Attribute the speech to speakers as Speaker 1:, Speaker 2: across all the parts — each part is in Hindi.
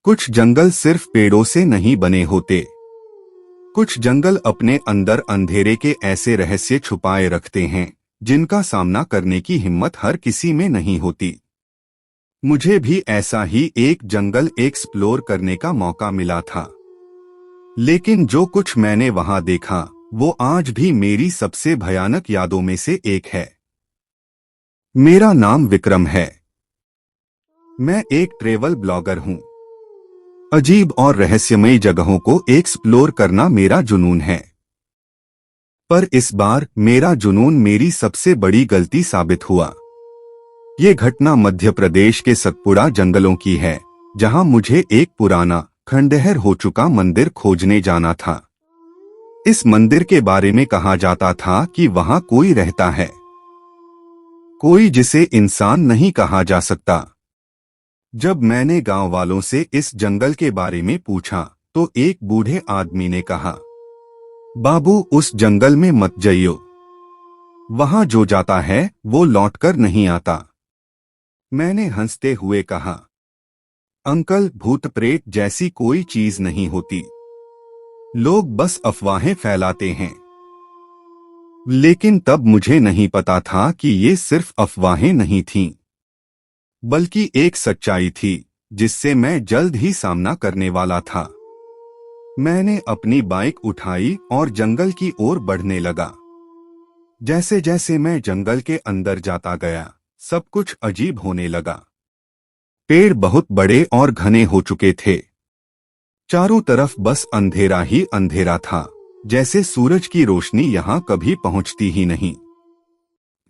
Speaker 1: कुछ जंगल सिर्फ पेड़ों से नहीं बने होते। कुछ जंगल अपने अंदर अंधेरे के ऐसे रहस्य छुपाए रखते हैं जिनका सामना करने की हिम्मत हर किसी में नहीं होती। मुझे भी ऐसा ही एक जंगल एक्सप्लोर करने का मौका मिला था, लेकिन जो कुछ मैंने वहां देखा वो आज भी मेरी सबसे भयानक यादों में से एक है। मेरा नाम विक्रम है। मैं एक ट्रेवल ब्लॉगर हूं। अजीब और रहस्यमयी जगहों को एक्सप्लोर करना मेरा जुनून है। पर इस बार मेरा जुनून मेरी सबसे बड़ी गलती साबित हुआ। ये घटना मध्य प्रदेश के सतपुड़ा जंगलों की है, जहां मुझे एक पुराना खंडहर हो चुका मंदिर खोजने जाना था। इस मंदिर के बारे में कहा जाता था कि वहां कोई रहता है, कोई जिसे इंसान नहीं कहा जा सकता। जब मैंने गांव वालों से इस जंगल के बारे में पूछा तो एक बूढ़े आदमी ने कहा, बाबू उस जंगल में मत जाइयो, वहां जो जाता है वो लौटकर नहीं आता। मैंने हंसते हुए कहा, अंकल भूत प्रेत जैसी कोई चीज नहीं होती, लोग बस अफवाहें फैलाते हैं। लेकिन तब मुझे नहीं पता था कि ये सिर्फ अफवाहें नहीं थीं, बल्कि एक सच्चाई थी जिससे मैं जल्द ही सामना करने वाला था। मैंने अपनी बाइक उठाई और जंगल की ओर बढ़ने लगा। जैसे जैसे मैं जंगल के अंदर जाता गया, सब कुछ अजीब होने लगा। पेड़ बहुत बड़े और घने हो चुके थे। चारों तरफ बस अंधेरा ही अंधेरा था, जैसे सूरज की रोशनी यहां कभी पहुंचती ही नहीं।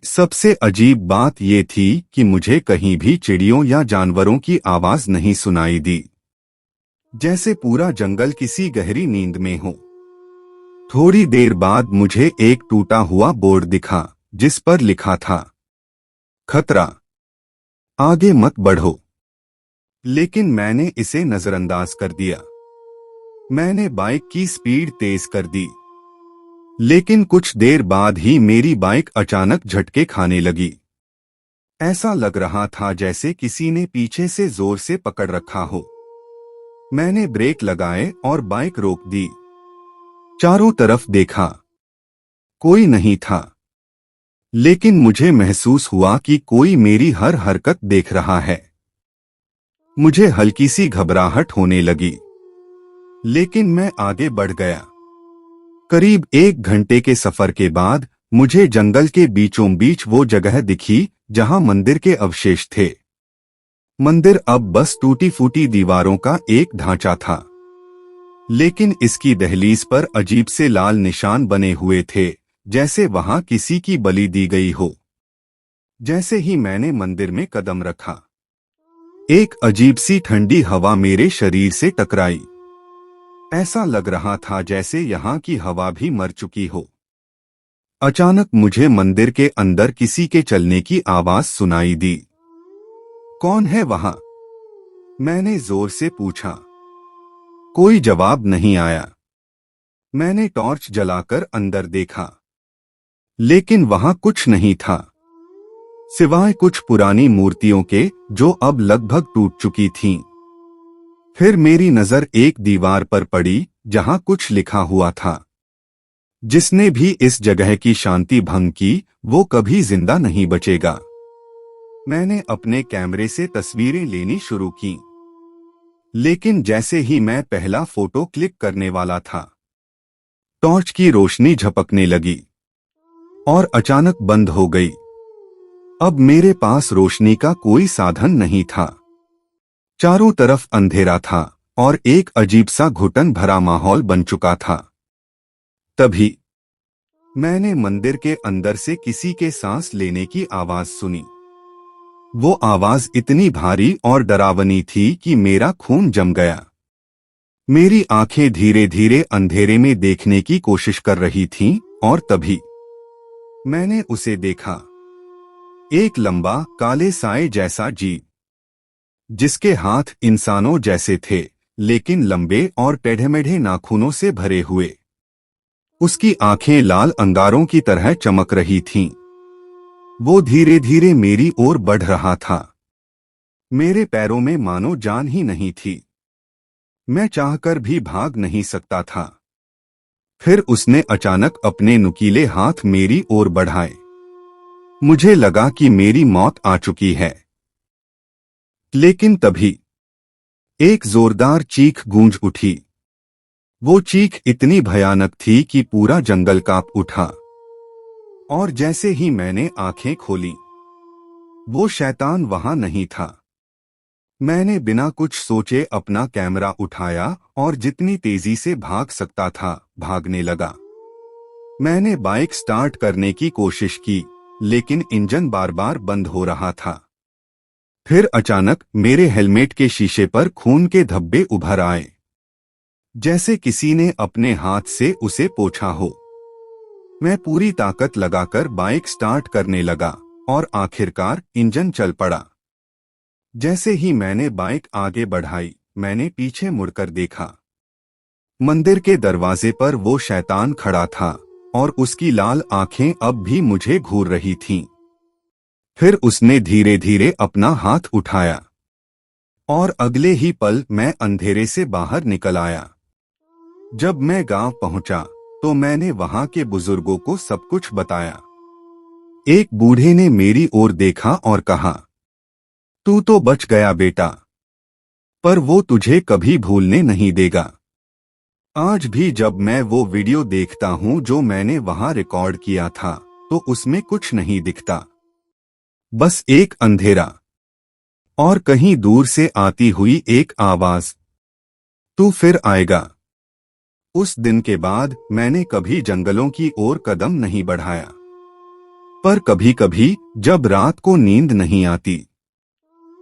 Speaker 1: सबसे अजीब बात यह थी कि मुझे कहीं भी चिड़ियों या जानवरों की आवाज नहीं सुनाई दी, जैसे पूरा जंगल किसी गहरी नींद में हो। थोड़ी देर बाद मुझे एक टूटा हुआ बोर्ड दिखा जिस पर लिखा था, खतरा, आगे मत बढ़ो। लेकिन मैंने इसे नजरअंदाज कर दिया। मैंने बाइक की स्पीड तेज कर दी, लेकिन कुछ देर बाद ही मेरी बाइक अचानक झटके खाने लगी। ऐसा लग रहा था जैसे किसी ने पीछे से जोर से पकड़ रखा हो। मैंने ब्रेक लगाए और बाइक रोक दी। चारों तरफ देखा, कोई नहीं था, लेकिन मुझे महसूस हुआ कि कोई मेरी हर हरकत देख रहा है। मुझे हल्की सी घबराहट होने लगी, लेकिन मैं आगे बढ़ गया। करीब 1 घंटे के सफर के बाद मुझे जंगल के बीचों बीच वो जगह दिखी जहां मंदिर के अवशेष थे। मंदिर अब बस टूटी फूटी दीवारों का एक ढांचा था, लेकिन इसकी दहलीज पर अजीब से लाल निशान बने हुए थे, जैसे वहां किसी की बलि दी गई हो। जैसे ही मैंने मंदिर में कदम रखा, एक अजीब सी ठंडी हवा मेरे शरीर से टकराई। ऐसा लग रहा था जैसे यहाँ की हवा भी मर चुकी हो। अचानक मुझे मंदिर के अंदर किसी के चलने की आवाज सुनाई दी। कौन है वहां? मैंने जोर से पूछा। कोई जवाब नहीं आया। मैंने टॉर्च जलाकर अंदर देखा, लेकिन वहां कुछ नहीं था, सिवाय कुछ पुरानी मूर्तियों के जो अब लगभग टूट चुकी थीं। फिर मेरी नजर एक दीवार पर पड़ी जहां कुछ लिखा हुआ था, जिसने भी इस जगह की शांति भंग की वो कभी जिंदा नहीं बचेगा। मैंने अपने कैमरे से तस्वीरें लेनी शुरू की, लेकिन जैसे ही मैं पहला फोटो क्लिक करने वाला था, टॉर्च की रोशनी झपकने लगी और अचानक बंद हो गई। अब मेरे पास रोशनी का कोई साधन नहीं था। चारों तरफ अंधेरा था और एक अजीब सा घुटन भरा माहौल बन चुका था। तभी मैंने मंदिर के अंदर से किसी के सांस लेने की आवाज सुनी। वो आवाज इतनी भारी और डरावनी थी कि मेरा खून जम गया। मेरी आंखें धीरे धीरे अंधेरे में देखने की कोशिश कर रही थीं और तभी मैंने उसे देखा। एक लंबा काले साए जैसा जीव, जिसके हाथ इंसानों जैसे थे, लेकिन लंबे और टेढ़े-मेढ़े नाखूनों से भरे हुए। उसकी आंखें लाल अंगारों की तरह चमक रही थीं। वो धीरे धीरे मेरी ओर बढ़ रहा था। मेरे पैरों में मानो जान ही नहीं थी। मैं चाहकर भी भाग नहीं सकता था। फिर उसने अचानक अपने नुकीले हाथ मेरी ओर बढ़ाए। मुझे लगा कि मेरी मौत आ चुकी है। लेकिन तभी एक जोरदार चीख गूंज उठी। वो चीख इतनी भयानक थी कि पूरा जंगल कांप उठा। और जैसे ही मैंने आंखें खोली, वो शैतान वहां नहीं था। मैंने बिना कुछ सोचे अपना कैमरा उठाया और जितनी तेजी से भाग सकता था भागने लगा। मैंने बाइक स्टार्ट करने की कोशिश की, लेकिन इंजन बार बार बंद हो रहा था। फिर अचानक मेरे हेलमेट के शीशे पर खून के धब्बे उभर आए, जैसे किसी ने अपने हाथ से उसे पोंछा हो। मैं पूरी ताकत लगाकर बाइक स्टार्ट करने लगा और आखिरकार इंजन चल पड़ा। जैसे ही मैंने बाइक आगे बढ़ाई, मैंने पीछे मुड़कर देखा। मंदिर के दरवाजे पर वो शैतान खड़ा था और उसकी लाल आंखें अब भी मुझे घूर रही थीं। फिर उसने धीरे धीरे अपना हाथ उठाया और अगले ही पल मैं अंधेरे से बाहर निकल आया। जब मैं गांव पहुंचा तो मैंने वहां के बुजुर्गों को सब कुछ बताया। एक बूढ़े ने मेरी ओर देखा और कहा, तू तो बच गया बेटा, पर वो तुझे कभी भूलने नहीं देगा। आज भी जब मैं वो वीडियो देखता हूं जो मैंने वहां रिकॉर्ड किया था, तो उसमें कुछ नहीं दिखता, बस एक अंधेरा और कहीं दूर से आती हुई एक आवाज, तू फिर आएगा। उस दिन के बाद मैंने कभी जंगलों की ओर कदम नहीं बढ़ाया। पर कभी कभी जब रात को नींद नहीं आती,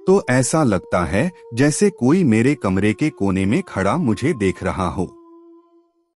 Speaker 1: तो ऐसा लगता है जैसे कोई मेरे कमरे के कोने में खड़ा मुझे देख रहा हो।